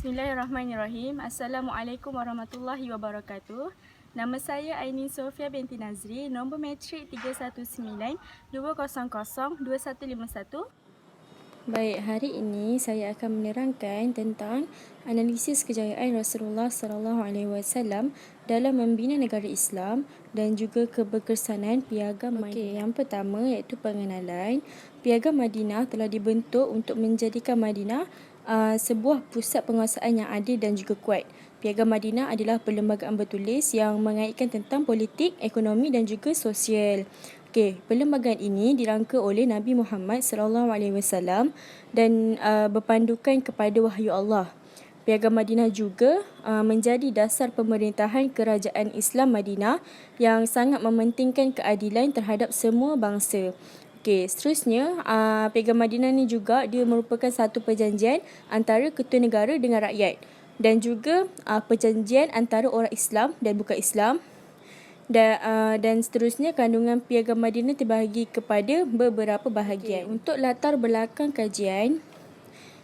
Bismillahirrahmanirrahim. Assalamualaikum warahmatullahi wabarakatuh. Nama saya Ainin Sofia binti Nazri, nombor matrik 319-200-2151. Baik, hari ini saya akan menerangkan tentang analisis kejayaan Rasulullah SAW dalam membina negara Islam dan juga keberkesanan Piagam Madinah. Yang pertama iaitu pengenalan. Piagam Madinah telah dibentuk untuk menjadikan Madinah sebuah pusat penguasaan yang adil dan juga kuat. Piagam Madinah adalah perlembagaan bertulis yang mengaitkan tentang politik, ekonomi dan juga sosial. Perlembagaan ini dirangka oleh Nabi Muhammad SAW dan berpandukan kepada wahyu Allah. Piagam Madinah juga menjadi dasar pemerintahan kerajaan Islam Madinah yang sangat mementingkan keadilan terhadap semua bangsa. Seterusnya, Piagam Madinah ni juga dia merupakan satu perjanjian antara ketua negara dengan rakyat dan juga perjanjian antara orang Islam dan bukan Islam. Dan seterusnya, kandungan Piagam Madinah terbahagi kepada beberapa bahagian. Untuk latar belakang kajian,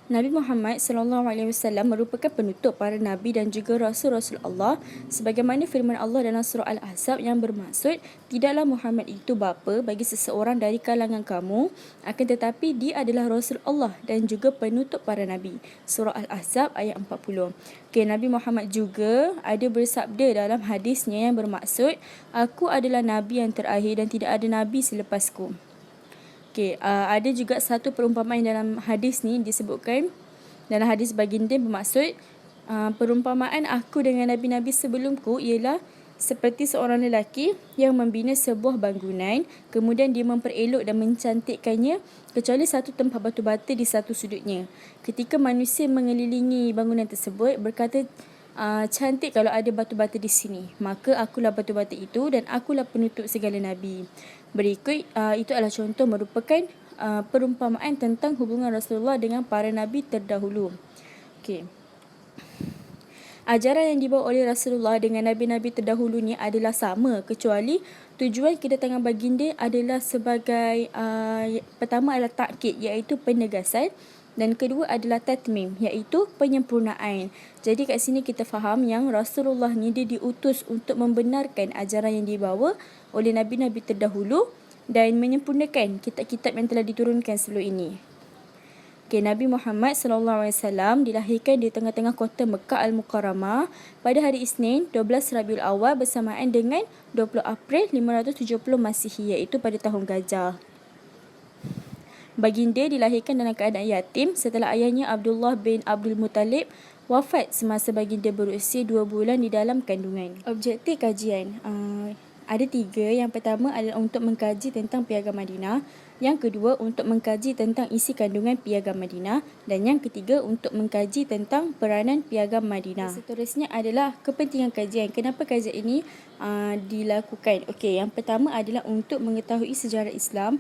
Nabi Muhammad SAW merupakan penutup para Nabi dan juga Rasul-Rasul Allah sebagaimana firman Allah dalam surah Al-Ahzab yang bermaksud, tidaklah Muhammad itu bapa bagi seseorang dari kalangan kamu, akan tetapi dia adalah Rasul Allah dan juga penutup para Nabi. Surah Al-Ahzab ayat 40. Nabi Muhammad juga ada bersabda dalam hadisnya yang bermaksud, aku adalah Nabi yang terakhir dan tidak ada Nabi selepasku. Ada juga satu perumpamaan dalam hadis ni disebutkan dalam hadis baginda bermaksud, perumpamaan aku dengan nabi-nabi sebelumku ialah seperti seorang lelaki yang membina sebuah bangunan, kemudian dia memperelok dan mencantikkannya kecuali satu tempat batu bata di satu sudutnya. Ketika manusia mengelilingi bangunan tersebut berkata, cantik kalau ada batu bata di sini, maka akulah batu bata itu dan akulah penutup segala nabi. Berikut itu adalah contoh merupakan perumpamaan tentang hubungan Rasulullah dengan para nabi terdahulu. Ajaran yang dibawa oleh Rasulullah dengan nabi-nabi terdahulu ni adalah sama, kecuali tujuan kedatangan baginda adalah sebagai pertama adalah takkid, iaitu penegasan, dan kedua adalah tatmim, iaitu penyempurnaan. Jadi kat sini kita faham yang Rasulullah ni dia diutus untuk membenarkan ajaran yang dibawa oleh nabi-nabi terdahulu dan menyempurnakan kitab-kitab yang telah diturunkan sebelum ini. Nabi Muhammad SAW dilahirkan di tengah-tengah kota Mekah Al-Mukarramah pada hari Isnin 12 Rabiul Awal bersamaan dengan 20 April 570 Masihi, iaitu pada tahun Gajah. Baginda dilahirkan dalam keadaan yatim setelah ayahnya Abdullah bin Abdul Muttalib wafat semasa baginda berusia 2 bulan di dalam kandungan. Objektif kajian ada 3. Yang pertama adalah untuk mengkaji tentang Piagam Madinah. Yang kedua untuk mengkaji tentang isi kandungan Piagam Madinah. Dan yang ketiga untuk mengkaji tentang peranan Piagam Madinah. Seterusnya adalah kepentingan kajian. Kenapa kajian ini dilakukan? Yang pertama adalah untuk mengetahui sejarah Islam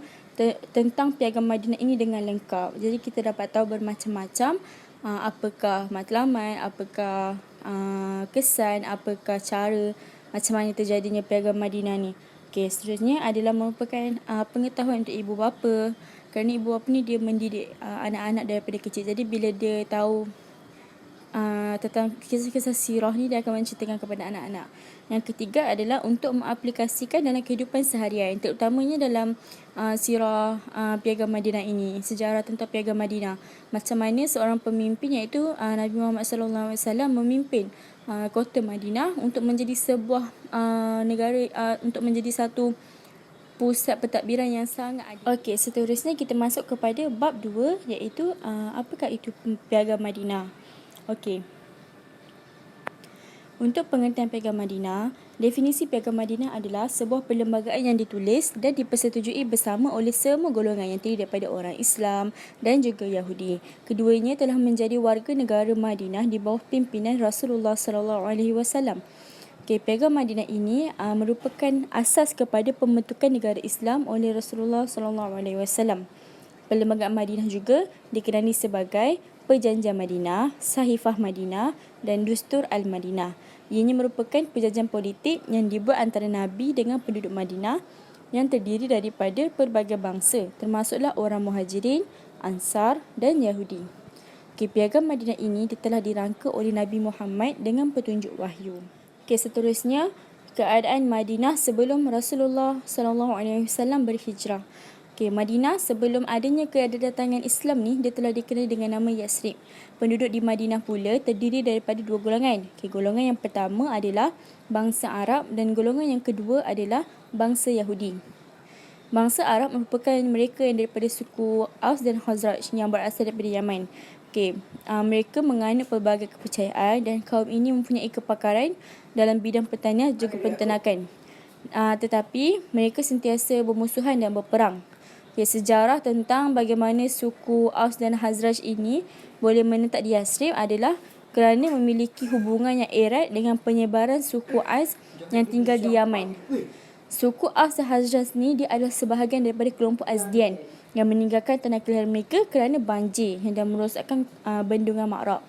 tentang Piagam Madinah ini dengan lengkap. Jadi kita dapat tahu bermacam-macam apakah matlamat, apakah kesan, apakah cara, macam mana terjadinya Piagam Madinah ni. Seterusnya adalah merupakan pengetahuan untuk ibu bapa. Kerana ibu bapa ni dia mendidik anak-anak daripada kecil. Jadi bila dia tahu tentang kisah-kisah sirah ni, dia akan menceritakan kepada anak-anak. Yang ketiga adalah untuk mengaplikasikan dalam kehidupan seharian, terutamanya dalam sirah Piagam Madinah ini, sejarah tentang Piagam Madinah. Macam mana seorang pemimpin iaitu Nabi Muhammad SAW memimpin kota Madinah untuk menjadi sebuah negara, untuk menjadi satu pusat pentadbiran yang sangat adil. Seterusnya kita masuk kepada bab 2, iaitu apakah itu Piagam Madinah. Untuk pengertian Piagam Madinah, definisi Piagam Madinah adalah sebuah perlembagaan yang ditulis dan dipersetujui bersama oleh semua golongan yang terdiri daripada orang Islam dan juga Yahudi. Keduanya telah menjadi warga negara Madinah di bawah pimpinan Rasulullah SAW. Piagam Madinah ini merupakan asas kepada pembentukan negara Islam oleh Rasulullah SAW. Perlembagaan Madinah juga dikenali sebagai Perjanjian Madinah, Sahifah Madinah dan Dustur Al-Madinah. Ianya merupakan perjanjian politik yang dibuat antara Nabi dengan penduduk Madinah yang terdiri daripada pelbagai bangsa, termasuklah orang Muhajirin, Ansar dan Yahudi. Piagam Madinah ini telah dirangka oleh Nabi Muhammad dengan petunjuk wahyu. Seterusnya, keadaan Madinah sebelum Rasulullah SAW berhijrah. Madinah sebelum adanya kedatangan Islam ni, dia telah dikenali dengan nama Yasrib. Penduduk di Madinah pula terdiri daripada dua golongan. Golongan yang pertama adalah bangsa Arab dan golongan yang kedua adalah bangsa Yahudi. Bangsa Arab merupakan mereka yang daripada suku Aus dan Khazraj yang berasal daripada Yaman. Mereka menganut pelbagai kepercayaan dan kaum ini mempunyai kepakaran dalam bidang pertanian juga penternakan. Tetapi mereka sentiasa bermusuhan dan berperang. Sejarah tentang bagaimana suku Aus dan Khazraj ini boleh menetap di Yasrib adalah kerana memiliki hubungan yang erat dengan penyebaran suku Aus yang tinggal di Yaman. Suku Aus dan Khazraj ni dia adalah sebahagian daripada kelompok Azdian yang meninggalkan tanah kelahiran mereka kerana banjir yang dah merosakkan bendungan Ma'rab.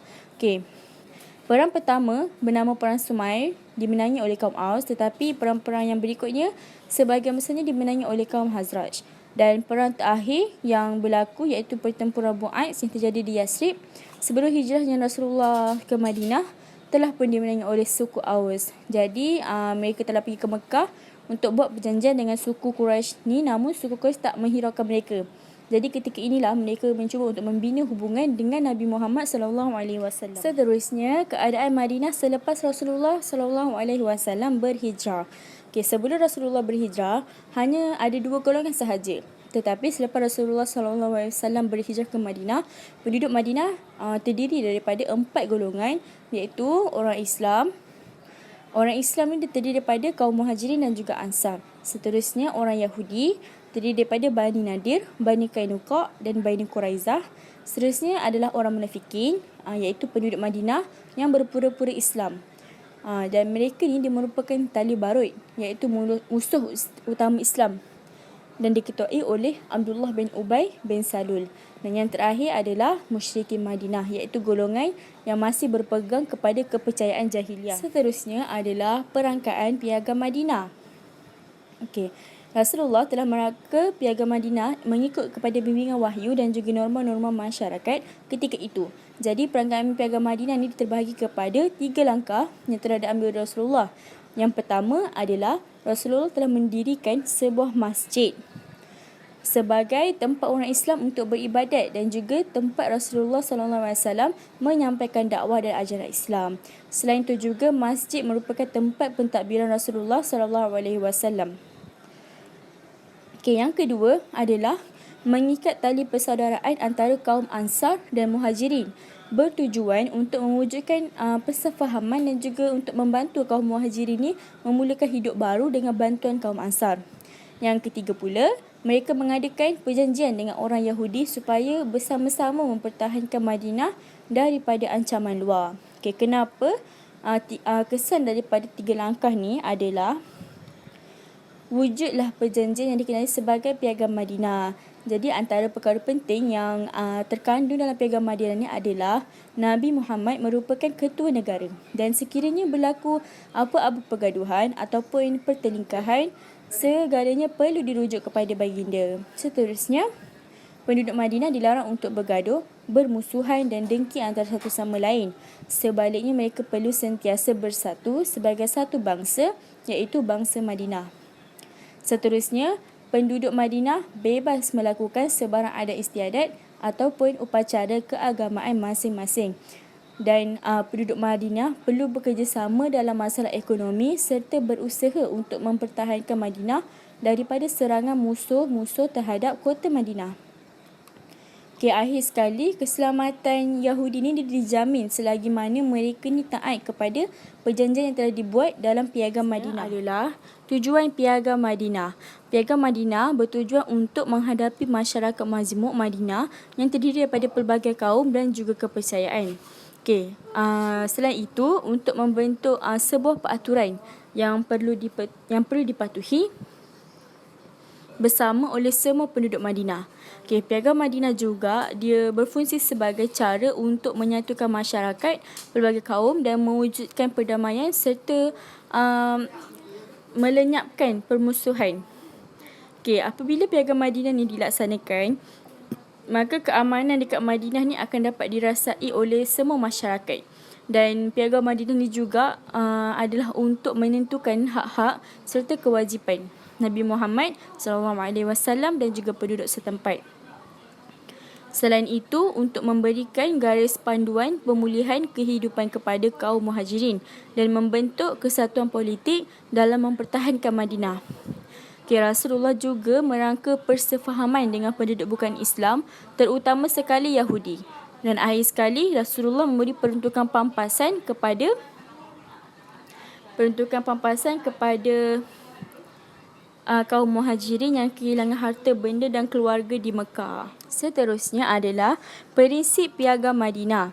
Perang pertama bernama Perang Sumair dimenangi oleh kaum Aus, tetapi perang-perang yang berikutnya sebahagian besarnya dimenangi oleh kaum Khazraj. Dan perang terakhir yang berlaku iaitu pertempuran Bu'aiz yang terjadi di Yasrib sebelum hijrahnya Rasulullah ke Madinah telah pun dimenangi oleh suku Aus. Jadi mereka telah pergi ke Mekah untuk buat perjanjian dengan suku Quraisy ni, namun suku Quraisy tak menghiraukan mereka. Jadi ketika inilah mereka mencuba untuk membina hubungan dengan Nabi Muhammad SAW. Seterusnya, keadaan Madinah selepas Rasulullah SAW berhijrah. Sebelum Rasulullah berhijrah, hanya ada dua golongan sahaja. Tetapi selepas Rasulullah SAW berhijrah ke Madinah, penduduk Madinah terdiri daripada 4 golongan, iaitu orang Islam. Orang Islam ini terdiri daripada kaum Muhajirin dan juga Ansar. Seterusnya, orang Yahudi terdiri daripada Bani Nadir, Bani Qainuqa dan Bani Quraizah. Seterusnya adalah orang munafikin, iaitu penduduk Madinah yang berpura-pura Islam. Dan mereka ni dia merupakan tali barut, iaitu musuh utama Islam, dan diketuai oleh Abdullah bin Ubay bin Salul. Dan yang terakhir adalah musyrikin Madinah, iaitu golongan yang masih berpegang kepada kepercayaan jahiliah. Seterusnya adalah perangkaan Piagam Madinah. Rasulullah telah merangka Piagam Madinah mengikut kepada bimbingan wahyu dan juga norma-norma masyarakat ketika itu. Jadi perangkaan Piagam Madinah ini terbahagi kepada 3 langkah yang telah diambil oleh Rasulullah. Yang pertama adalah Rasulullah telah mendirikan sebuah masjid sebagai tempat orang Islam untuk beribadat dan juga tempat Rasulullah SAW menyampaikan dakwah dan ajaran Islam. Selain itu juga masjid merupakan tempat pentadbiran Rasulullah SAW. Yang kedua adalah mengikat tali persaudaraan antara kaum Ansar dan Muhajirin, bertujuan untuk mewujudkan persefahaman dan juga untuk membantu kaum Muhajirin ini memulakan hidup baru dengan bantuan kaum Ansar. Yang ketiga pula, mereka mengadakan perjanjian dengan orang Yahudi supaya bersama-sama mempertahankan Madinah daripada ancaman luar. Kenapa kesan daripada 3 langkah ni adalah wujudlah perjanjian yang dikenali sebagai Piagam Madinah. Jadi antara perkara penting yang terkandung dalam Piagam Madinah ni adalah Nabi Muhammad merupakan ketua negara, dan sekiranya berlaku apa-apa pergaduhan ataupun pertelingkahan, segalanya perlu dirujuk kepada baginda. Seterusnya, penduduk Madinah dilarang untuk bergaduh, bermusuhan dan dengki antara satu sama lain. Sebaliknya, mereka perlu sentiasa bersatu sebagai satu bangsa, iaitu bangsa Madinah. Seterusnya, penduduk Madinah bebas melakukan sebarang adat istiadat ataupun upacara keagamaan masing-masing. Dan penduduk Madinah perlu bekerjasama dalam masalah ekonomi serta berusaha untuk mempertahankan Madinah daripada serangan musuh-musuh terhadap kota Madinah. Akhir sekali, keselamatan Yahudi ini dijamin selagi mana mereka ni taat kepada perjanjian yang telah dibuat dalam Piagam Madinah. Adalah tujuan Piagam Madinah. Piagam Madinah bertujuan untuk menghadapi masyarakat majmuk Madinah yang terdiri daripada pelbagai kaum dan juga kepercayaan. Selain itu, untuk membentuk sebuah peraturan yang perlu dipatuhi bersama oleh semua penduduk Madinah. Piagam Madinah juga dia berfungsi sebagai cara untuk menyatukan masyarakat, pelbagai kaum dan mewujudkan perdamaian serta melenyapkan permusuhan. Apabila Piagam Madinah ini dilaksanakan, maka keamanan dekat Madinah ni akan dapat dirasai oleh semua masyarakat. Dan Piagam Madinah ni juga adalah untuk menentukan hak-hak serta kewajipan Nabi Muhammad SAW dan juga penduduk setempat. Selain itu, untuk memberikan garis panduan pemulihan kehidupan kepada kaum muhajirin dan membentuk kesatuan politik dalam mempertahankan Madinah. Rasulullah juga merangka persefahaman dengan penduduk bukan Islam, terutama sekali Yahudi. Dan akhir sekali, Rasulullah memberi peruntukan pampasan kepada kaum muhajirin yang kehilangan harta benda dan keluarga di Mekah. Seterusnya adalah prinsip Piagam Madinah.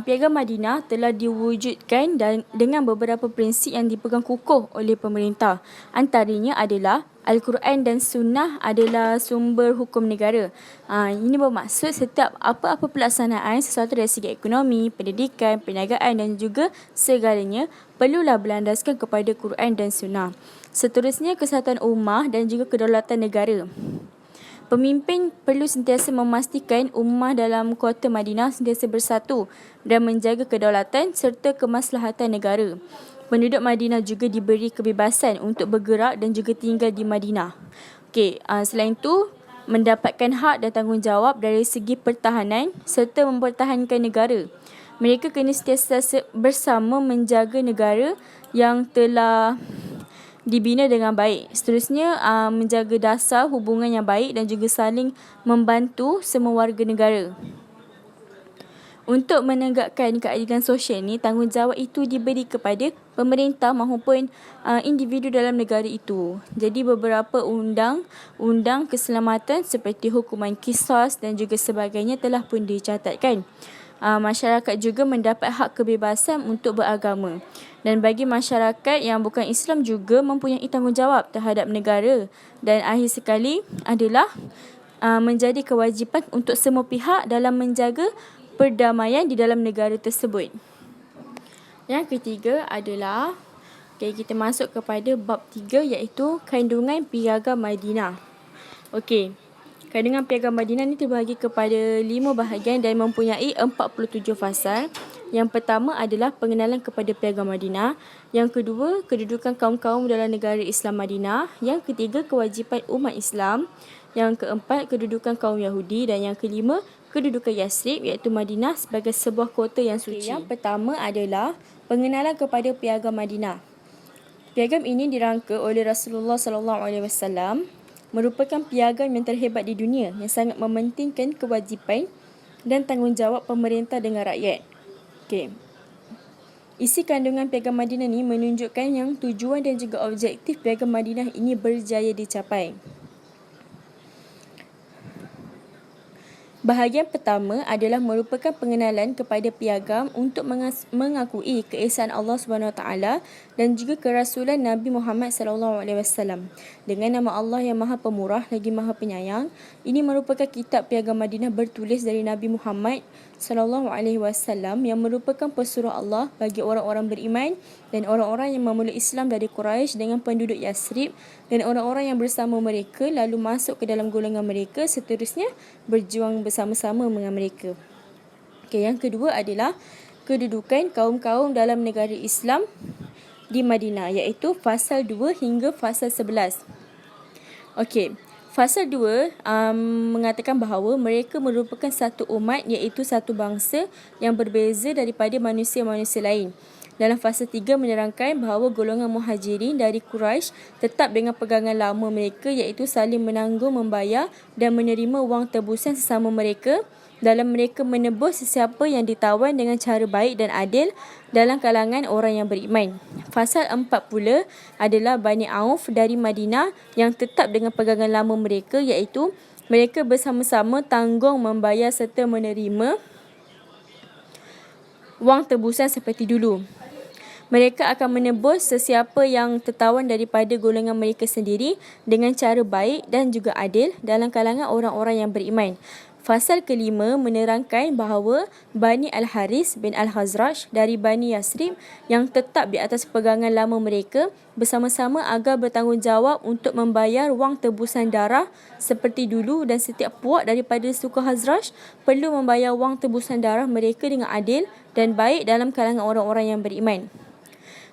Piagam Madinah telah diwujudkan dengan beberapa prinsip yang dipegang kukuh oleh pemerintah. Antaranya adalah Al-Quran dan Sunnah adalah sumber hukum negara. Ini bermaksud setiap apa-apa pelaksanaan sesuatu dari segi ekonomi, pendidikan, perniagaan dan juga segalanya perlulah berlandaskan kepada Quran dan Sunnah. Seterusnya, kesatuan ummah dan juga kedaulatan negara. Pemimpin perlu sentiasa memastikan ummah dalam kota Madinah sentiasa bersatu dan menjaga kedaulatan serta kemaslahatan negara. Penduduk Madinah juga diberi kebebasan untuk bergerak dan juga tinggal di Madinah. Selain itu, mendapatkan hak dan tanggungjawab dari segi pertahanan serta mempertahankan negara. Mereka kena sentiasa bersama menjaga negara yang telah dibina dengan baik. Seterusnya, menjaga dasar hubungan yang baik dan juga saling membantu semua warga negara. Untuk menegakkan keadilan sosial ni, tanggungjawab itu diberi kepada pemerintah maupun individu dalam negara itu. Jadi beberapa undang keselamatan seperti hukuman qisas dan juga sebagainya telah pun dicatatkan. Masyarakat juga mendapat hak kebebasan untuk beragama. Dan bagi masyarakat yang bukan Islam juga mempunyai tanggungjawab terhadap negara. Dan akhir sekali adalah menjadi kewajipan untuk semua pihak dalam menjaga perdamaian di dalam negara tersebut. Yang ketiga adalah kita masuk kepada bab 3 iaitu kandungan Piagam Madinah. Kandungan Piagam Madinah ni terbahagi kepada 5 bahagian dan mempunyai 47 fasal. Yang pertama adalah pengenalan kepada Piagam Madinah. Yang kedua, kedudukan kaum-kaum dalam negara Islam Madinah. Yang ketiga, kewajipan umat Islam. Yang keempat, kedudukan kaum Yahudi. Dan yang kelima, kedudukan Yasrib iaitu Madinah sebagai sebuah kota yang suci. Yang pertama adalah pengenalan kepada Piagam Madinah. Piagam ini dirangka oleh Rasulullah SAW, merupakan piagam yang terhebat di dunia yang sangat mementingkan kewajipan dan tanggungjawab pemerintah dengan rakyat. Isi kandungan Piagam Madinah ni menunjukkan yang tujuan dan juga objektif Piagam Madinah ini berjaya dicapai. Bahagian pertama adalah merupakan pengenalan kepada piagam untuk mengakui keesaan Allah SWT dan juga kerasulan Nabi Muhammad SAW. Dengan nama Allah yang Maha Pemurah lagi Maha Penyayang, ini merupakan kitab Piagam Madinah bertulis dari Nabi Muhammad SAW yang merupakan pesuruh Allah bagi orang-orang beriman dan orang-orang yang memeluk Islam dari Quraisy dengan penduduk Yasrib dan orang-orang yang bersama mereka lalu masuk ke dalam golongan mereka, seterusnya berjuang bersama-sama dengan mereka. Yang kedua adalah kedudukan kaum-kaum dalam negara Islam di Madinah, iaitu fasal 2 hingga fasal 11. Fasal 2 mengatakan bahawa mereka merupakan satu umat, iaitu satu bangsa yang berbeza daripada manusia-manusia lain. Dalam fasa 3 menerangkan bahawa golongan muhajirin dari Quraisy tetap dengan pegangan lama mereka, iaitu saling menanggung, membayar dan menerima wang tebusan sesama mereka dalam mereka menebus sesiapa yang ditawan dengan cara baik dan adil dalam kalangan orang yang beriman. Fasal 4 pula adalah Bani Auf dari Madinah yang tetap dengan pegangan lama mereka, iaitu mereka bersama-sama tanggung, membayar serta menerima wang tebusan seperti dulu. Mereka akan menebus sesiapa yang tertawan daripada golongan mereka sendiri dengan cara baik dan juga adil dalam kalangan orang-orang yang beriman. Fasal kelima menerangkan bahawa Bani Al-Haris bin Al-Khazraj dari Bani Yasrib yang tetap di atas pegangan lama mereka bersama-sama agar bertanggungjawab untuk membayar wang tebusan darah seperti dulu, dan setiap puak daripada suku Khazraj perlu membayar wang tebusan darah mereka dengan adil dan baik dalam kalangan orang-orang yang beriman.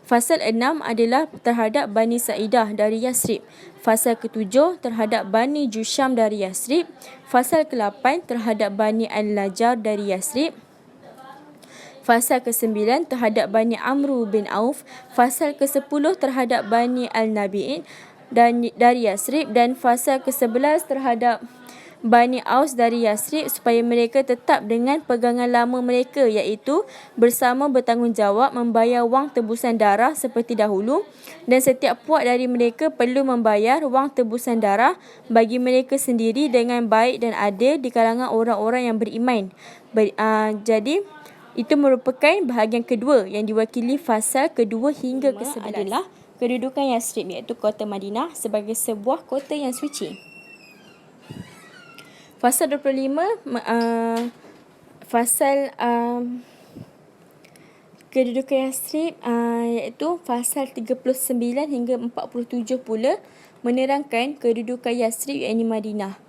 Fasal 6 adalah terhadap Bani Sa'idah dari Yasrib. Fasal ke-7 terhadap Bani Jusham dari Yasrib. Fasal ke-8 terhadap Bani Al-Lajar dari Yasrib. Fasal ke-9 terhadap Bani Amru bin Auf. Fasal ke-10 terhadap Bani Al-Nabi'in dari Yasrib. Dan fasal ke-11 terhadap Bani Aus dari Yasrib, supaya mereka tetap dengan pegangan lama mereka, iaitu bersama bertanggungjawab membayar wang tebusan darah seperti dahulu, dan setiap puak dari mereka perlu membayar wang tebusan darah bagi mereka sendiri dengan baik dan adil di kalangan orang-orang yang beriman. Jadi itu merupakan bahagian kedua yang diwakili fasal kedua hingga ke-11 adalah kedudukan Yasrib, iaitu kota Madinah sebagai sebuah kota yang suci. Fasal 25 fasal kedudukan Yasrib, iaitu fasal 39 hingga 47 pula menerangkan kedudukan Yasrib, iaitu Madinah.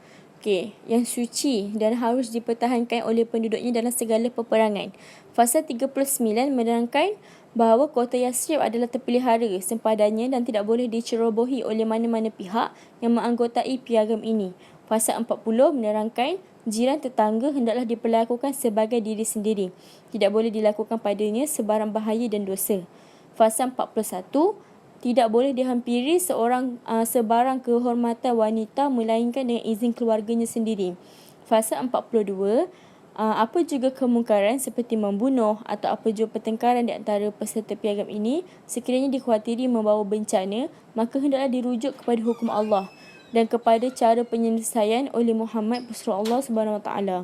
Yang suci dan harus dipertahankan oleh penduduknya dalam segala peperangan. Fasal 39 menerangkan bahawa kota Yasrib adalah terpelihara sempadannya dan tidak boleh dicerobohi oleh mana-mana pihak yang menganggotai piagam ini. Fasal 40 menerangkan jiran tetangga hendaklah diperlakukan sebagai diri sendiri. Tidak boleh dilakukan padanya sebarang bahaya dan dosa. Fasal 41, tidak boleh dihampiri sebarang kehormatan wanita melainkan dengan izin keluarganya sendiri. Fasal 42, apa juga kemungkaran seperti membunuh atau apa juga pertengkaran di antara peserta piagam ini, sekiranya dikhawatiri membawa bencana, maka hendaklah dirujuk kepada hukum Allah dan kepada cara penyelesaian oleh Muhammad Rasulullah Allah Subhanahu Wa Taala.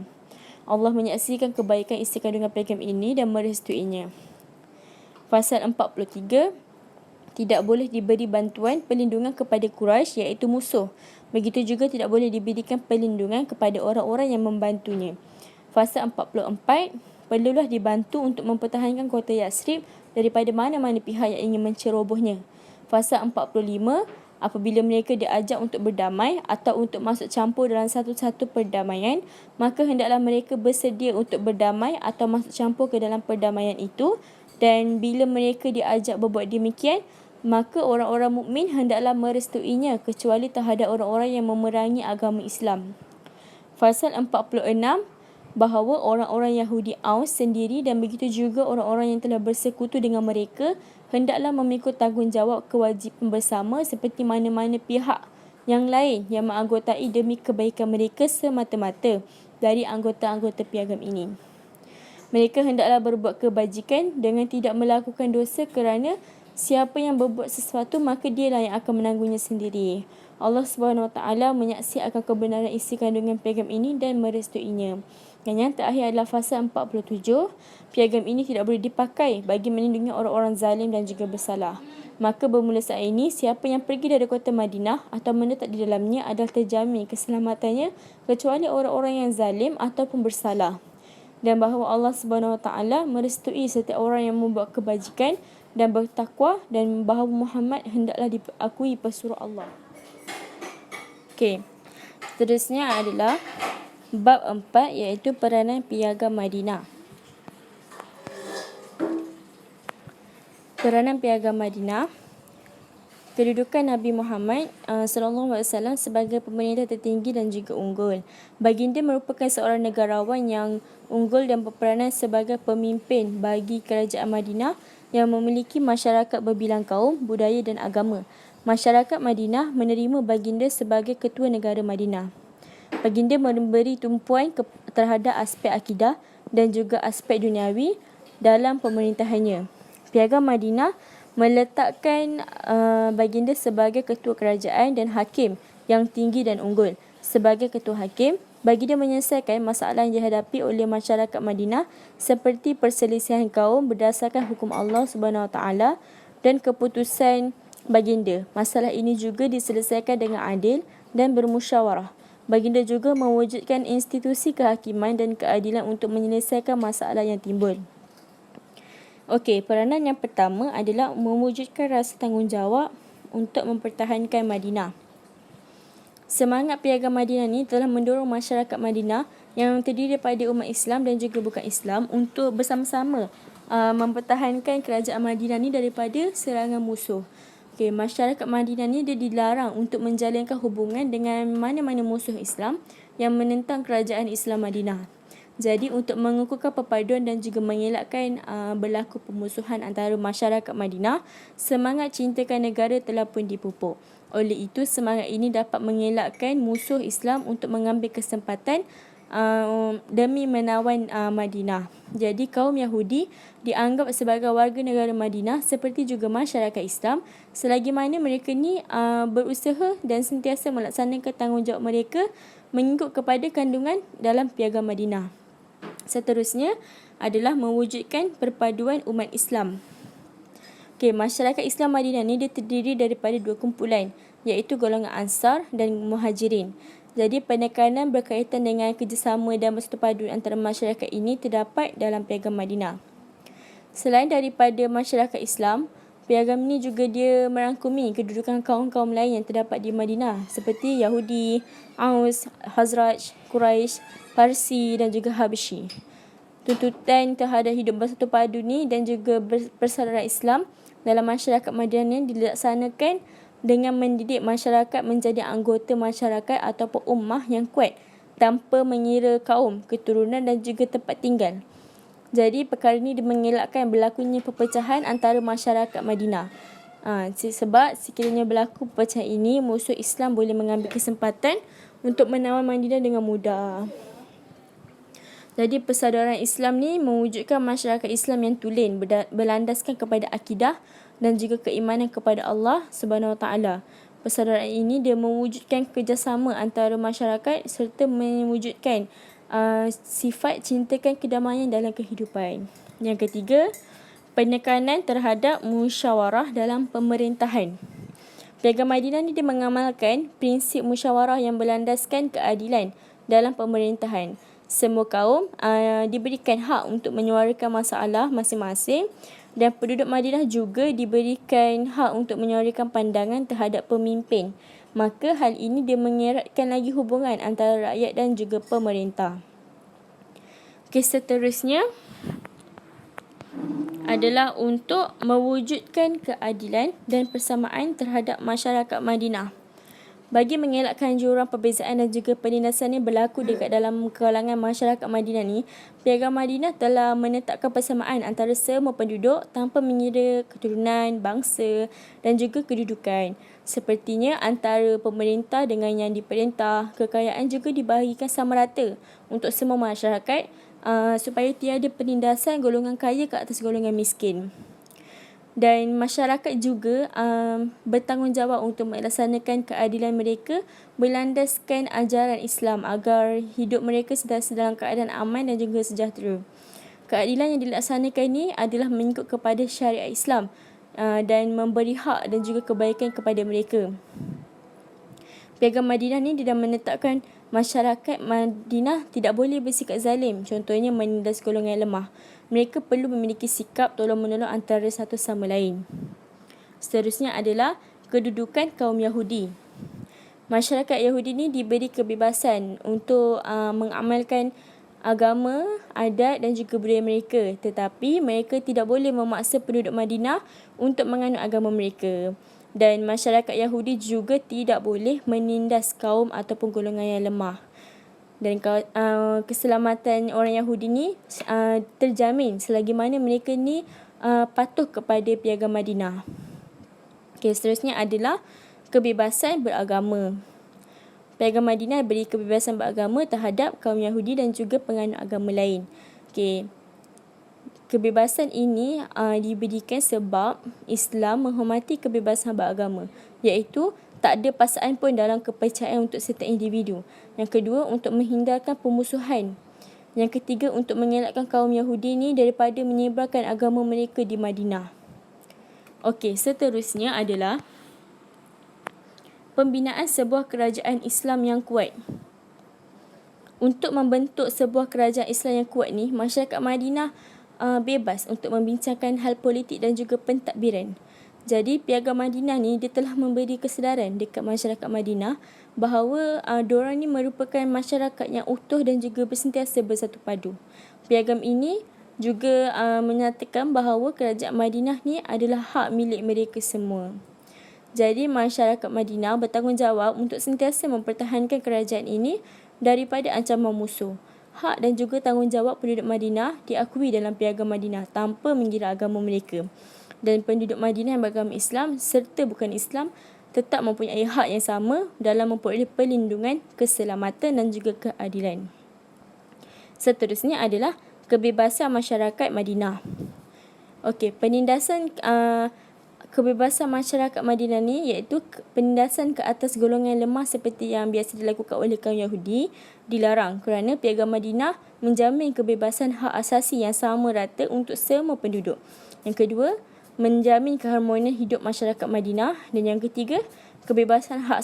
Allah menyaksikan kebaikan isi kandungan piagam ini dan merestuinya. Fasal 43, tidak boleh diberi bantuan perlindungan kepada Quraisy, iaitu musuh. Begitu juga tidak boleh diberikan perlindungan kepada orang-orang yang membantunya. Fasal 44, perlulah dibantu untuk mempertahankan kota Yasrib daripada mana-mana pihak yang ingin mencerobohnya. Fasal 45, apabila mereka diajak untuk berdamai atau untuk masuk campur dalam satu-satu perdamaian, maka hendaklah mereka bersedia untuk berdamai atau masuk campur ke dalam perdamaian itu, dan bila mereka diajak berbuat demikian, maka orang-orang mukmin hendaklah merestuinya kecuali terhadap orang-orang yang memerangi agama Islam. Fasal 46, bahawa orang-orang Yahudi Aus sendiri dan begitu juga orang-orang yang telah bersekutu dengan mereka hendaklah memikul tanggungjawab kewajipan bersama seperti mana-mana pihak yang lain yang menganggotai demi kebaikan mereka semata-mata dari anggota-anggota piagam ini. Mereka hendaklah berbuat kebajikan dengan tidak melakukan dosa, kerana siapa yang berbuat sesuatu maka dialah yang akan menanggungnya sendiri. Allah Subhanahu Wa Taala menyaksi akan kebenaran isi kandungan piagam ini dan merestuinya. Dan yang terakhir adalah fasal 47. Piagam ini tidak boleh dipakai bagi melindungi orang-orang zalim dan juga bersalah. Maka bermula saat ini, siapa yang pergi dari kota Madinah atau menetap di dalamnya adalah terjamin keselamatannya kecuali orang-orang yang zalim ataupun bersalah. Dan bahawa Allah Subhanahu Wa Taala merestui setiap orang yang membuat kebajikan dan bertakwa, dan bahawa Muhammad hendaklah diakui pesuruh Allah. Seterusnya adalah bab 4, iaitu peranan piagam Madinah. Peranan piagam Madinah. Kedudukan Nabi Muhammad SAW sebagai pemerintah tertinggi dan juga unggul. Baginda merupakan seorang negarawan yang unggul dan berperanan sebagai pemimpin bagi kerajaan Madinah yang memiliki masyarakat berbilang kaum, budaya dan agama. Masyarakat Madinah menerima baginda sebagai ketua negara Madinah. Baginda memberi tumpuan terhadap aspek akidah dan juga aspek duniawi dalam pemerintahannya. Piagam Madinah meletakkan baginda sebagai ketua kerajaan dan hakim yang tinggi dan unggul. Sebagai ketua hakim, baginda menyelesaikan masalah yang dihadapi oleh masyarakat Madinah seperti perselisihan kaum berdasarkan hukum Allah Subhanahu Wa Taala dan keputusan baginda. Masalah ini juga diselesaikan dengan adil dan bermusyawarah. Baginda juga mewujudkan institusi kehakiman dan keadilan untuk menyelesaikan masalah yang timbul. Okey, peranan yang pertama adalah mewujudkan rasa tanggungjawab untuk mempertahankan Madinah. Semangat Piagam Madinah ni telah mendorong masyarakat Madinah yang terdiri daripada umat Islam dan juga bukan Islam untuk bersama-sama mempertahankan kerajaan Madinah ni daripada serangan musuh. Okey, masyarakat Madinah ni dia dilarang untuk menjalinkan hubungan dengan mana-mana musuh Islam yang menentang kerajaan Islam Madinah. Jadi untuk mengukuhkan perpaduan dan juga mengelakkan berlaku permusuhan antara masyarakat Madinah, semangat cintakan negara telah pun dipupuk. Oleh itu, semangat ini dapat mengelakkan musuh Islam untuk mengambil kesempatan demi menawan Madinah. Jadi kaum Yahudi dianggap sebagai warga negara Madinah seperti juga masyarakat Islam selagi mana mereka ni berusaha dan sentiasa melaksanakan tanggungjawab mereka mengikut kepada kandungan dalam Piagam Madinah. Seterusnya adalah mewujudkan perpaduan umat Islam. Okey, masyarakat Islam Madinah ni dia terdiri daripada dua kumpulan, iaitu golongan Ansar dan Muhajirin. Jadi penekanan berkaitan dengan kerjasama dan bersatu padu antara masyarakat ini terdapat dalam Piagam Madinah. Selain daripada masyarakat Islam, piagam ini juga dia merangkumi kedudukan kaum-kaum lain yang terdapat di Madinah seperti Yahudi, Aus, Khazraj, Quraisy, Parsi dan juga Habsyi. Tuntutan terhadap hidup bersatu padu ni dan juga persaudaraan Islam dalam masyarakat Madinah dilaksanakan dengan mendidik masyarakat menjadi anggota masyarakat ataupun ummah yang kuat tanpa mengira kaum, keturunan dan juga tempat tinggal. Jadi perkara ini mengelakkan berlakunya perpecahan antara masyarakat Madinah. Sebab sekiranya berlaku perpecahan ini, musuh Islam boleh mengambil kesempatan untuk menawan Madinah dengan mudah. Jadi persaudaraan Islam ni mewujudkan masyarakat Islam yang tulen, berlandaskan kepada akidah dan juga keimanan kepada Allah Subhanahu Wa Taala. Persaudaraan ini dia mewujudkan kerjasama antara masyarakat serta mewujudkan sifat cintakan kedamaian dalam kehidupan. Yang ketiga, penekanan terhadap musyawarah dalam pemerintahan. Piagam Madinah ni dia mengamalkan prinsip musyawarah yang berlandaskan keadilan dalam pemerintahan. Semua kaum diberikan hak untuk menyuarakan masalah masing-masing dan penduduk Madinah juga diberikan hak untuk menyuarakan pandangan terhadap pemimpin. Maka hal ini dia mengeratkan lagi hubungan antara rakyat dan juga pemerintah. Okey, seterusnya adalah untuk mewujudkan keadilan dan persamaan terhadap masyarakat Madinah. Bagi mengelakkan jurang perbezaan dan juga penindasan yang berlaku dekat dalam kalangan masyarakat Madinah ni, Piagam Madinah telah menetapkan persamaan antara semua penduduk tanpa mengira keturunan, bangsa dan juga kedudukan. Sepertinya antara pemerintah dengan yang diperintah, kekayaan juga dibahagikan sama rata untuk semua masyarakat supaya tiada penindasan golongan kaya ke atas golongan miskin. Dan masyarakat juga bertanggungjawab untuk melaksanakan keadilan mereka berlandaskan ajaran Islam agar hidup mereka sentiasa dalam keadaan aman dan juga sejahtera. Keadilan yang dilaksanakan ini adalah mengikut kepada syariat Islam dan memberi hak dan juga kebaikan kepada mereka. Piagam Madinah ni dia dah menetapkan masyarakat Madinah tidak boleh bersikap zalim, contohnya menindas golongan lemah. Mereka perlu memiliki sikap tolong-menolong antara satu sama lain. Seterusnya adalah kedudukan kaum Yahudi. Masyarakat Yahudi ni diberi kebebasan untuk mengamalkan agama, adat dan juga budaya mereka. Tetapi mereka tidak boleh memaksa penduduk Madinah untuk menganut agama mereka. Dan masyarakat Yahudi juga tidak boleh menindas kaum ataupun golongan yang lemah. Dan keselamatan orang Yahudi ni terjamin selagi mana mereka ni patuh kepada Piagam Madinah. Okay, seterusnya adalah kebebasan beragama. Piagam Madinah beri kebebasan beragama terhadap kaum Yahudi dan juga penganut agama lain. Okay. Kebebasan ini diberikan sebab Islam menghormati kebebasan beragama, iaitu tak ada paksaan pun dalam kepercayaan untuk setiap individu. Yang kedua, untuk menghindarkan pemusuhan. Yang ketiga, untuk mengelakkan kaum Yahudi ni daripada menyebarkan agama mereka di Madinah. Okey, seterusnya adalah pembinaan sebuah kerajaan Islam yang kuat. untuk membentuk sebuah kerajaan Islam yang kuat ni, masyarakat Madinah bebas untuk membincangkan hal politik dan juga pentadbiran. Jadi Piagam Madinah ni dia telah memberi kesedaran dekat masyarakat Madinah bahawa diorang ni merupakan masyarakat yang utuh dan juga bersentiasa bersatu padu. Piagam ini juga menyatakan bahawa kerajaan Madinah ni adalah hak milik mereka semua. Jadi masyarakat Madinah bertanggungjawab untuk sentiasa mempertahankan kerajaan ini daripada ancaman musuh. Hak dan juga tanggungjawab penduduk Madinah diakui dalam Piagam Madinah tanpa mengira agama mereka. Dan penduduk Madinah yang beragama Islam serta bukan Islam tetap mempunyai hak yang sama dalam memperoleh perlindungan, keselamatan dan juga keadilan. Seterusnya adalah kebebasan masyarakat Madinah. Okey, penindasan kebebasan masyarakat Madinah ni iaitu penindasan ke atas golongan lemah seperti yang biasa dilakukan oleh kaum Yahudi dilarang kerana Piagam Madinah menjamin kebebasan hak asasi yang sama rata untuk semua penduduk. Yang kedua, menjamin keharmonian hidup masyarakat Madinah. Dan yang ketiga, kebebasan hak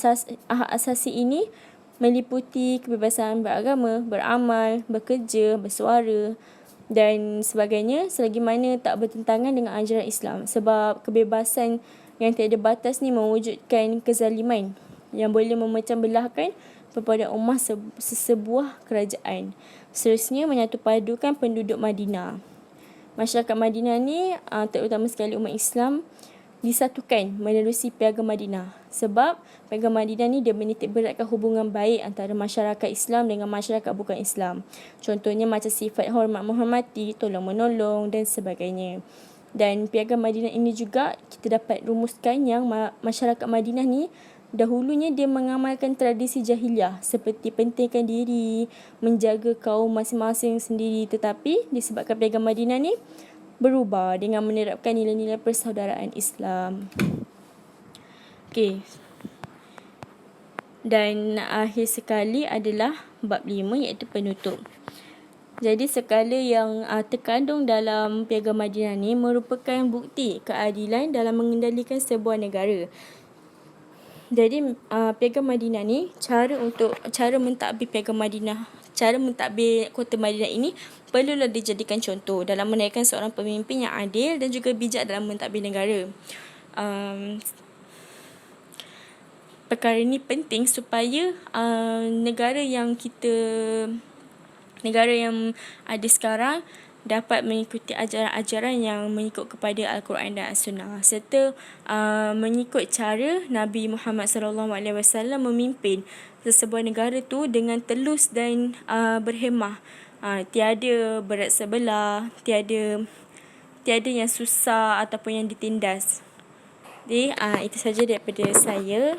asasi ini meliputi kebebasan beragama, beramal, bekerja, bersuara dan sebagainya selagi mana tak bertentangan dengan ajaran Islam. Sebab kebebasan yang tiada batas ni mewujudkan kezaliman yang boleh memecah belahkan kepada ummah sebuah kerajaan. Seterusnya, menyatu padukan penduduk Madinah. Masyarakat Madinah ni terutama sekali umat Islam disatukan menerusi Piagam Madinah. Sebab Piagam Madinah ni dia menitik beratkan hubungan baik antara masyarakat Islam dengan masyarakat bukan Islam. Contohnya macam sifat hormat menghormati, tolong menolong dan sebagainya. Dan Piagam Madinah ini juga kita dapat rumuskan yang masyarakat Madinah ni dahulunya dia mengamalkan tradisi jahiliah seperti pentingkan diri, menjaga kaum masing-masing sendiri, tetapi disebabkan Piagam Madinah ni berubah dengan menerapkan nilai-nilai persaudaraan Islam. Okey. Dan akhir sekali adalah bab 5 iaitu penutup. Jadi segala yang terkandung dalam Piagam Madinah ni merupakan bukti keadilan dalam mengendalikan sebuah negara. Jadi Piagam Madinah ni cara mentadbir Piagam Madinah, cara mentadbir Kota Madinah ini perlulah dijadikan contoh dalam menaikkan seorang pemimpin yang adil dan juga bijak dalam mentadbir negara. Perkara ini penting supaya negara yang ada sekarang dapat mengikuti ajaran-ajaran yang mengikut kepada Al-Quran dan As-Sunnah serta mengikut cara Nabi Muhammad SAW memimpin sesebuah negara tu dengan telus dan berhemah. Tiada berat sebelah, tiada yang susah ataupun yang ditindas. Jadi itu saja daripada saya.